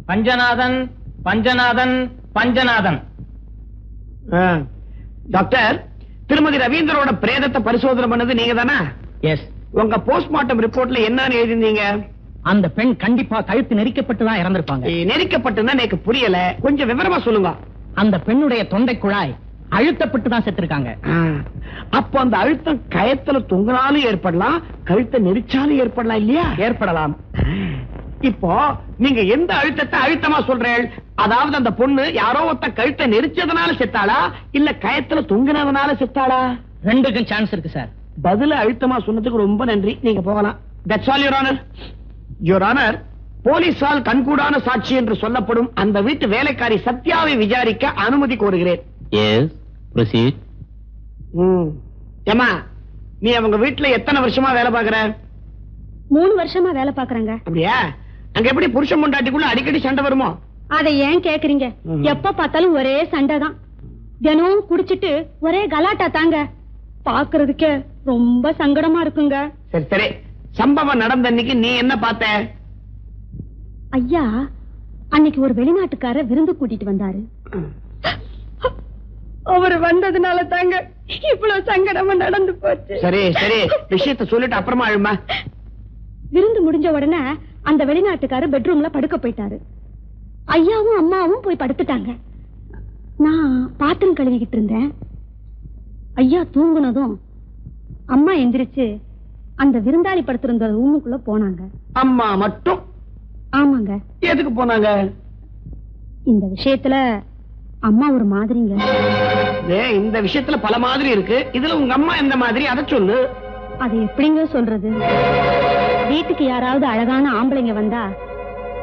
Panchanathan Panchanathan Panchanathan. Doctor, திருமதி ரவீந்திரோட பிரேதத்தை பரிசோதனை பண்ணது நீங்க தானா? எஸ். உங்க போஸ்ட்மார்ட்டம் ரிப்போர்ட்ல என்னன்னு எழுதிருந்தீங்க? அந்த பெண் கண்டிப்பா கழுத்து நெரிக்கப்பட்டுதான் இறந்திருப்பாங்க. நெரிக்கப்பட்டுன்னா எனக்கு புரியல, கொஞ்சம் விவரமா சொல்லுங்க. அந்த பெண்ணுடைய தொண்டை குழாய் அழுத்தப்பட்டு தான் செத்துருக்காங்க. அப்ப அந்த அழுத்தம் கயத்துல தொங்கினாலும் ஏற்படலாம், கழுத்தை நெரிச்சாலும் ஏற்படலாம் இல்லையா? ஏற்படலாம். இப்போ நீங்க எந்த அழுத்தத்தை அழுத்தமா சொல்றேன்? அதாவது அந்த பொண்ணு யாரோ ஒருத்த கழுத்தை நெரிச்சதுனால செத்தாளா, இல்ல கயத்துல தொங்கினதுனால செத்தாளா? ரெண்டுக்கும் சான்ஸ் இருக்கு சார். பதில அழுத்தமா சொன்னதுக்கு ரொம்ப நன்றி, நீங்க போகலாம். That's all your honour. Your honour, போலீசால் கண்கூடான சாட்சி என்று சொல்லப்படும் அந்த வீட்டு வேலைக்காரி சத்யாவை விசாரிக்க அனுமதி கோருகிறேன். Yes, proceed. ஏமா, நீ அவங்க வீட்டுல எத்தனை வருஷமா வேலை பாக்குற? 3 வருஷமா வேலை பாக்குறாங்க. அப்படியா? அங்க எப்படி புருஷன் பொண்டாட்டிக்குள்ள அடிக்கடி சண்டை வருமோ? அதை ஏன் கேக்குறீங்க? எப்ப பார்த்தாலும் ஒரே சண்டை தான். தினம் குடிச்சிட்டு ஒரே கலாட்டா தாங்க. பாக்குறதுக்கே ரொம்ப சங்கடமா இருக்குங்க. சரி சரி, சம்பவம் நடந்த அன்னைக்கு நீ என்ன பார்த்த? ஐயா, அன்னைக்கு ஒரு வெளிநாட்டுக்கார விருந்து கூட்டிட்டு வந்தாரு. அவர் வந்ததுனால தாங்க இவ்வளவு சங்கடமா நடந்து போச்சு. சரி சரி, விஷயத்தை சொல்லிட்டு அப்புறமா அழுமா. விருந்து முடிஞ்ச உடனே அந்த வெளிநாட்டுக்கார பெட்ரூம்ல படுக்க போயிட்டாரு. ஐயாவும் அம்மாவும் போய் படுத்துட்டாங்க. நான் பாத்திரம் கழுவிக்கிட்டு இருந்தேன். ஐயா தூங்குனதும் அம்மா எந்திரிச்சு அந்த விருந்தாளி படுத்திருந்த ரூமுக்குள்ள போனாங்க. அம்மா மட்டும்? ஆமாங்க. எதுக்கு போனாங்க? இந்த விஷயத்துல அம்மா ஒரு மாதிரிங்க. இந்த விஷயத்துல பல மாதிரி இருக்கு, இதுல உங்க அம்மா எந்த மாதிரி, அதை சொல்லு. அது எப்படிங்க சொல்றது? வீட்டுக்கு யாராவது அழகான ஆம்பளைங்க வந்தா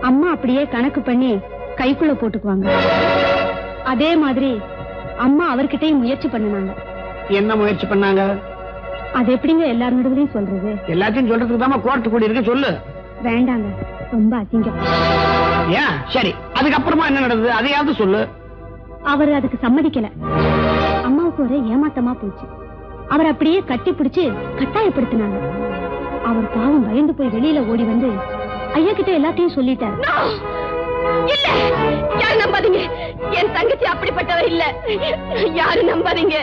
அம்மா அப்படியே கணக்கு பண்ணி கைக்குள்ள போட்டுக்குவாங்க. அதே மாதிரி அம்மா அவர்கிட்டயும் முயற்சி பண்ணாங்க. என்ன முயற்சி பண்ணாங்க? அது எப்படிங்க எல்லாரும் நடுவுலையும் சொல்றது? எல்லாத்தையும் சொல்றதுக்கு தான் கோர்ட்டு கூடி இருக்கு, சொல்லு. வேண்டாங்க, ரொம்ப அசிங்கம். ஏன்? சரி, அதுக்கப்புறமா என்ன நடந்தது, அதையாவது சொல்லு. அவர் அதுக்கு சம்மதிக்கல. அம்மாவுக்கு ஒரே ஏமாத்தமா போச்சு. அவர் அப்படியே கட்டி பிடிச்சு கட்டாயப்படுத்தினாங்க. அவர் பாவம் பயந்து போய் வெளியில ஓடி வந்து ஐயா கிட்ட எல்லாத்தையும் சொல்லிட்டாரு. இல்ல, யாரும் நம்பாதீங்க. என் தங்கச்சி அப்படிப்பட்டவ இல்ல. யாரும் நம்பாதீங்க.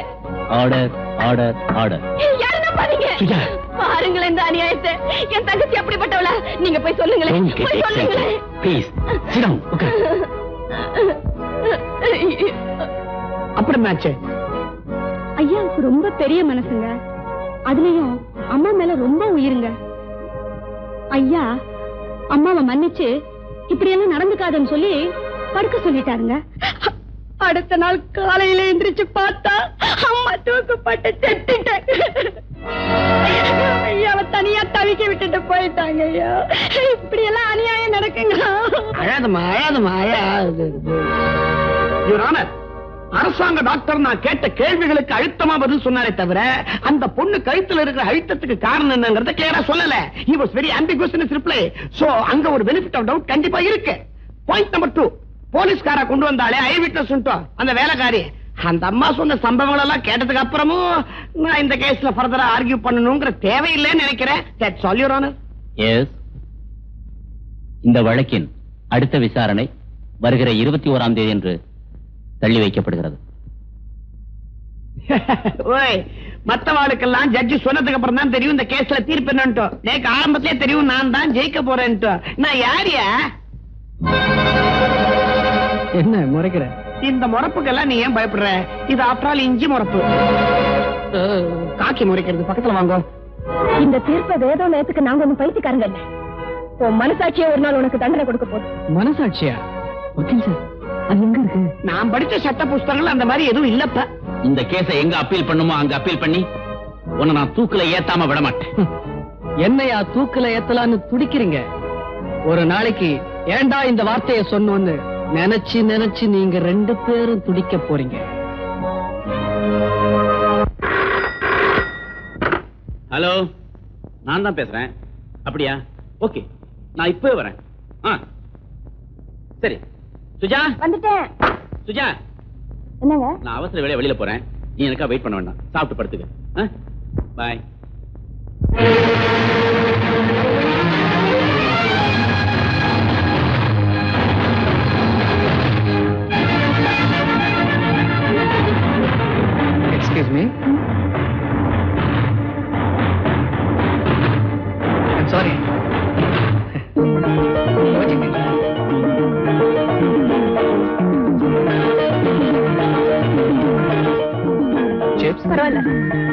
Order order order. யாரும் நம்பாதீங்க. பாருங்களேன் இந்த அநியாயத்தை. என் தங்கச்சி அப்படிப்பட்டவள நீங்க போய் சொல்லுங்களேன். போய் சொல்லுங்களேன். Please sit down. ஓகே. அப்புறமாச்சு? ஐயாவுக்கு ரொம்ப பெரிய மனசுங்க. அதுலயும் அம்மா மேல ரொம்ப உயிருங்க. ஐயா அம்மாவை மன்னிச்சு இப்படி எல்லாம் நடந்துக்காதுன்னு சொல்லி படுக்க சொல்லிட்டாருங்க. அடுத்த நாள் காலையில எந்திரிச்சு பார்த்தா அம்மா தூக்கப்பட்டு செத்துட்டேன். ஐயாவை தனியா தவிக்க விட்டுட்டு போயிட்டாங்க. ஐயா, இப்படி எல்லாம் அநியாயம் நடக்குங்க. அழாதமா அழாதமா அழாது. யுவர் ஆனர், அரசாங்க டாக்டர் நான் கேட்ட கேள்விகளுக்கு அழுத்தமா பதில் சொன்னாரே தவிர அந்த பொண்ணு கழுத்துல இருக்கிற அழுத்தத்துக்கு காரணம் என்னங்கறத கிளியரா சொல்லல. he was very ambiguous in his reply. so அங்க ஒரு benefit of doubt கண்டிப்பா இருக்கு. பாயிண்ட் நம்பர் 2, போலீஸ்காரா கொண்டு வந்தாலே ஐ விட்னஸ் அந்த வேலைக்காரி, அந்த அம்மா சொன்ன சம்பவங்கள் எல்லாம் கேட்டதுக்கு அப்புறமும் நான் இந்த கேஸ்ல ஃபர்தரா ஆர்கியூ பண்ணணும்ங்கற தேவையில்லைன்னு நினைக்கிறேன். that's all your honor. S, இந்த வழக்கின் அடுத்த விசாரணை வருகிற 21ஆம் தேதி என்று தள்ளி வைக்கப்படுகிறது. ஓய், மத்தவாளுக்கெல்லாம் ஜட்ஜி சொன்னதுக்கு அப்புறம் தான் தெரியும் இந்த கேஸ்ல தீர்ப்பு என்னன்ட்டு. எனக்கு ஆரம்பத்திலே தெரியும் நான் தான் ஜெயிக்க போறேன்ட்டு. நான் யாரியா? என்ன முறைக்கிற? இந்த முறப்புக்கெல்லாம் நீ ஏன் பயப்படுற? இது ஆப்டால் இஞ்சி முறப்பு. காக்கி முறைக்கிறது, பக்கத்துல வாங்க. இந்த தீர்ப்பை வேதோ நேரத்துக்கு நாங்க ஒண்ணு பைத்தியக்காரங்க இல்ல. உன் மனசாட்சியே ஒரு நாள் உனக்கு தண்டனை கொடுக்க போதும். மனசாட்சியா? வக்கீல் சார், அது எங்க இருக்கு? நான் படிச்ச சட்ட புஸ்தகங்கள் அந்த மாதிரி எதுவும் இல்லப்ப. இந்த கேஸை எங்க அப்பீல் பண்ணுமோ அங்க அப்பீல் பண்ணி உன்னை நான் தூக்குல ஏத்தாம விட மாட்டேன். என்னையா தூக்குல ஏத்தலான்னு துடிக்கிறீங்க? ஒரு நாளைக்கு ஏண்டா இந்த வார்த்தையை சொன்னோன்னு நினைச்சு நினைச்சு நீங்க 2 பேரும் துடிக்க போறீங்க. ஹலோ, நான் தான் பேசுறேன். அப்படியா? ஓகே, நான் இப்பவே வரேன். சரி. சுஜா வந்துட்டேன். சுஜா, என்னங்க? நான் அவசர வேலையா வெளியில போறேன். நீ எனக்கா வெயிட் பண்ண வேண்டாம், சாப்பிட்டு படுத்துக்க. பாய். பரவாயில்ல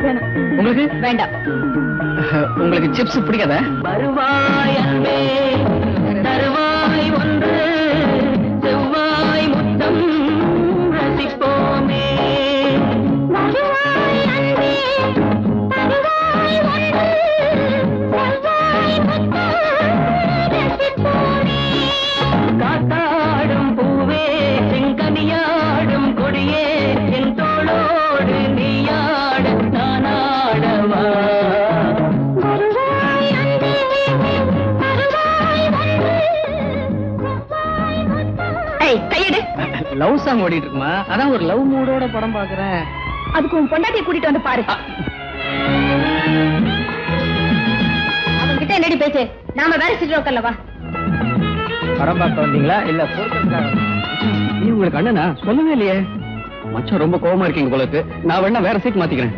வேணாம். உங்களுக்கு வேண்டாம். உங்களுக்கு சிப்ஸ் பிடிக்காத? வருவாய் அன்பே தருவாய் ஒன்று செவ்வாய் முத்தம் ரசிப்போமே. வருவாய் அன்பே தருவாய் ஒன்று செவ்வாய் முத்தம் ரசிப்போமே. காத்தாடும் பூவே செங்கனியாடும் கொடியே என் தோளோடு நீயாட நானாடவா. கையெடு. லவ் சாங் ஓடிட்டு இருக்குமா? அதான் ஒரு லவ் மூடோட படம் பாக்குறேன். அதுக்கு உன் பொண்டாட்டியை கூட்டிட்டு வந்து பாரு. அவன்கிட்ட என்னடி பேச்சு? நாம வேற சீட்ல உட்கார்லவா? படம் பார்க்க வந்தீங்களா இல்ல பொறுக்கிறதுக்காக? நீ உங்களுக்கு அண்ணனா சொல்லவே இல்லையே. மச்சான் ரொம்ப கோவமா இருக்கீங்க போல இருக்கு. நான் வேணா வேற சீட் மாத்திக்கிறேன்.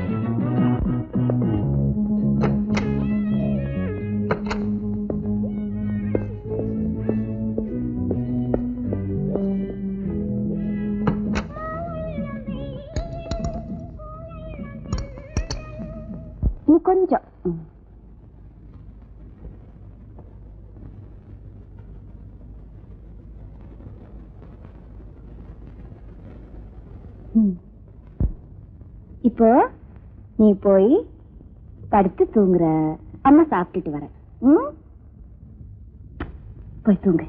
கொஞ்சம் இப்போ நீ போய் படுத்து தூங்குற. அம்மா சாப்பிட்டுட்டு வரேன். போய் தூங்கு.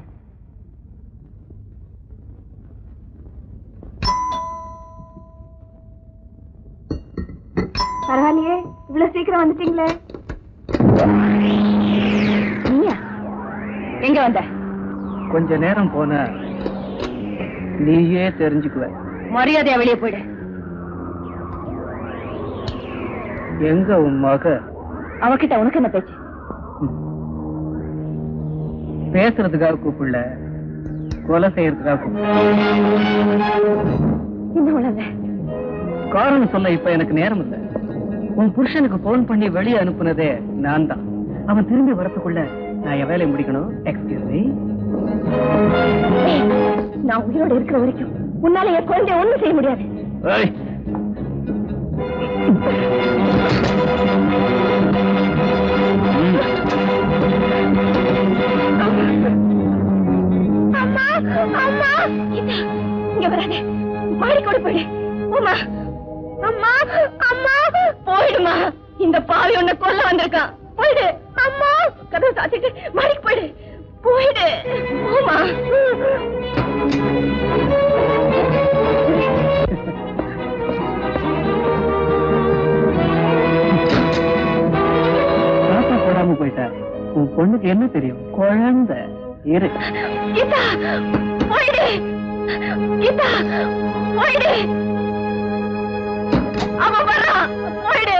பரவாயில்லையே, இவ்வளவு சீக்கிரம் வந்துட்டீங்களே. நீயா எங்க வந்த? கொஞ்ச நேரம் போன நீயே தெரிஞ்சுக்குவ. மரியாதையா வெளியே போயிடு. எங்க உன் மக? அவகிட்ட உனக்கு என்ன பேச்சு? பேசுறதுக்காக கூப்பிடல, கொலை செய்யறதுக்காக கூப்பிடல. என்ன உணர்ந்த? காரணம் சொல்ல இப்ப எனக்கு நேரம் இல்லை. உன் புருஷனுக்கு போன் பண்ணி வெளியே அனுப்புனதே நான் தான். அவன் திரும்பி வரத்துக்குள்ள நான் என் வேலையை முடிக்கணும். Excuse me. நான் உயிரோடு இருக்கிற வரைக்கும் உன்னால என் குழந்தைய ஒண்ணும் செய்ய முடியாது. அம்மா அம்மா இங்க வராதே. மாடிக்கோடு போயிடு. அம்மா அம்மா அம்மா போயிடுமா. இந்த பாவி உன்னை கொல்ல வந்திருக்கான். போயிடு அம்மா. கதவை சாத்திட்டு மாடிக்கு போயிடு. போயிடு அம்மா. பாப்பா போடாம போயிட்டா. உன் பொண்ணுக்கு என்ன தெரியும்? குழந்தை இரு. கீதா போயிடு. கீதா போயிடு. அவன் வர்றான். போயிடு.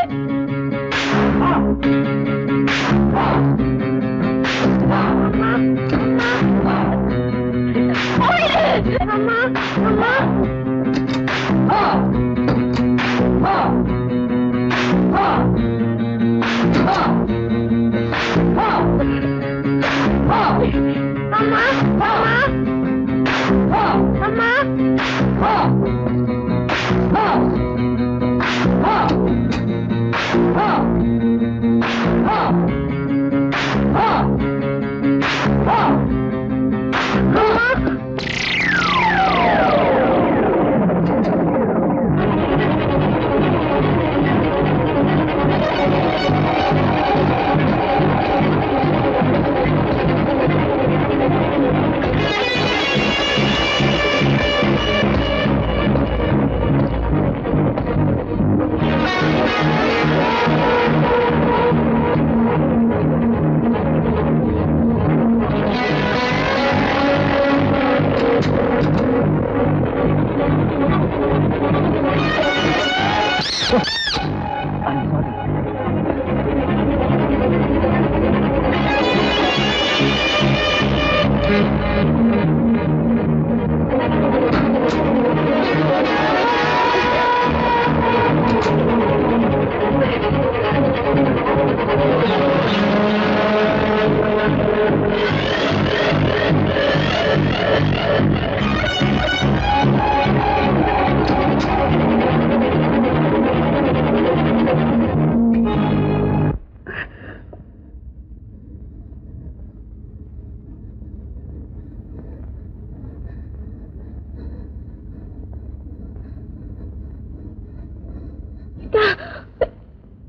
போயிடு அம்மா அம்மா. அம்மா அம்மா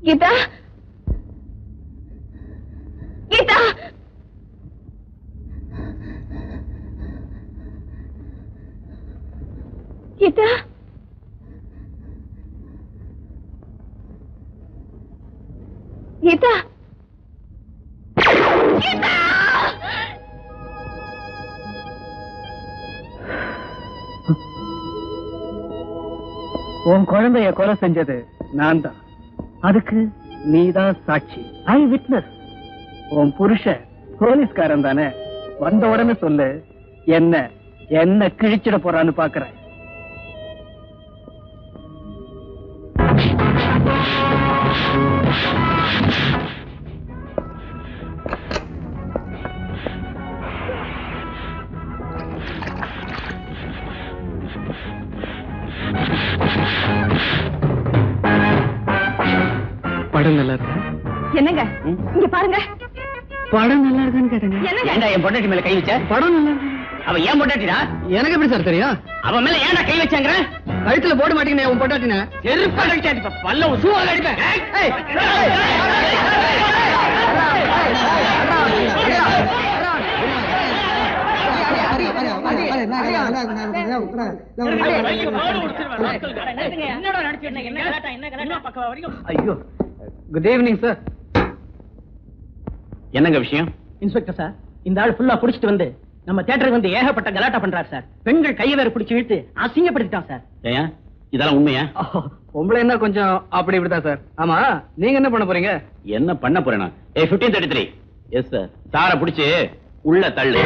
கீதா கீதா கீதா கீதா கீதா உன் குழந்தைய கொலை செஞ்சது நான் தான். அதுக்கு நீதான் சாட்சி. ஐ விட்னஸ். உன் புருஷன் போலீஸ்காரன் தானே? வந்த உடனே சொல்லு, என்ன கிழிச்சிட போறான்னு பாக்குறேன். படம் நல்லா இருக்கா? என்னங்க இங்க பாருங்க. படம் நல்லா இருக்கான்னு கேட்டேங்க. ஏண்டா என் பொண்டாட்டி மேல கை வச்ச? படம் நல்லா இருக்கு. அவ ஏன் பொண்டாட்டிடா? எனக்கு எப்படி சார் தெரியும்? அவ மேல ஏன்டா கை வச்சாங்கற? கழுத்துல போட மாட்டீங்க உன் பொண்டாட்டின. செருப்பால அடிச்சா பல்ல உசுவால அடிப்பேன். ஐயோ, குட் ஈவினிங் சார். என்னங்க விஷயம்? இன்ஸ்பெக்டர் சார், இந்த ஆள் ஃபுல்லா புடிச்சிட்டு வந்து நம்ம தியேட்டருக்கு வந்து ஏகப்பட்ட கலாட்டா பண்றாரு சார். பெண்கள் கையை வேற பிடிச்சு இழுத்து அசிங்கப்படுத்திட்டான் சார். ஏன் இதெல்லாம் உண்மையா? உங்களை என்ன கொஞ்சம் அப்படி இப்படிதான் சார். ஆமா, நீங்க என்ன பண்ண போறீங்க? என்ன பண்ண போறேனா? 1533. Yes sir. சார புடிச்சு உள்ள தள்ளு.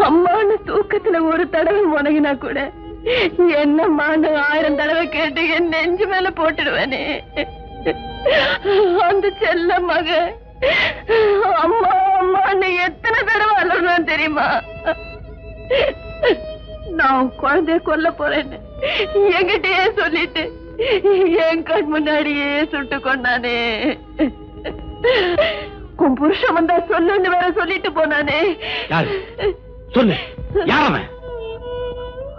அம்மான்னு தூக்கத்துல ஒரு தடவை முனகினா கூட என்னம்மான்னு 1000 தடவை கேட்டு என் நெஞ்சு மேல போட்டுடுவேனே. அந்த செல்ல மக அம்மா அம்மான்னு எத்தனை தடவை அலறணும் தெரியுமா? நான் குழந்தைய கொல்ல போறேன்னு என்கிட்டயே சொல்லிட்டு என் கண் முன்னாடியே சுட்டு கொண்டானே. உன் புருஷன் வந்தா சொல்லுன்னு வேற சொல்லிட்டு போனானே. சொல்லு, யார் அவன்?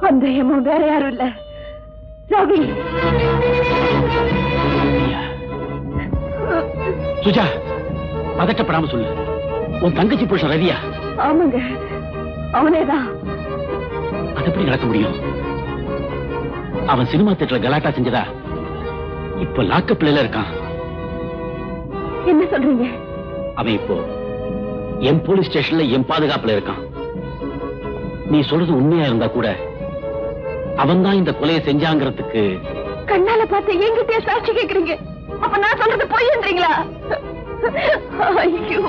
அந்த எம்மன் வேற யாரும் இல்ல, ரவி. சுஜா, பதட்டப்படாம சொல்லு. உன் தங்கச்சி புருஷன் ரவியா? ஆமாங்க, அவனேதான். அது எப்படி நடக்க முடியும்? அவன் சினிமா தியேட்டர்ல கலாட்டா செஞ்சதா இப்ப லாக்கப்ல இருக்கான். என்ன சொல்றீங்க? அவன் இப்போ என் போலீஸ் ஸ்டேஷன்ல என் பாதுகாப்புல இருக்கான். நீ சொல்றது உண்மையா இருந்தா கூட அவன் தான் இந்த கொலையை செஞ்சாங்கிறதுக்கு கண்ணால பார்த்து என்கிட்டயே சாட்சி கேக்குறீங்க. அப்ப நான் சொல்றது பொய்ன்றீங்களா? ஐயோ,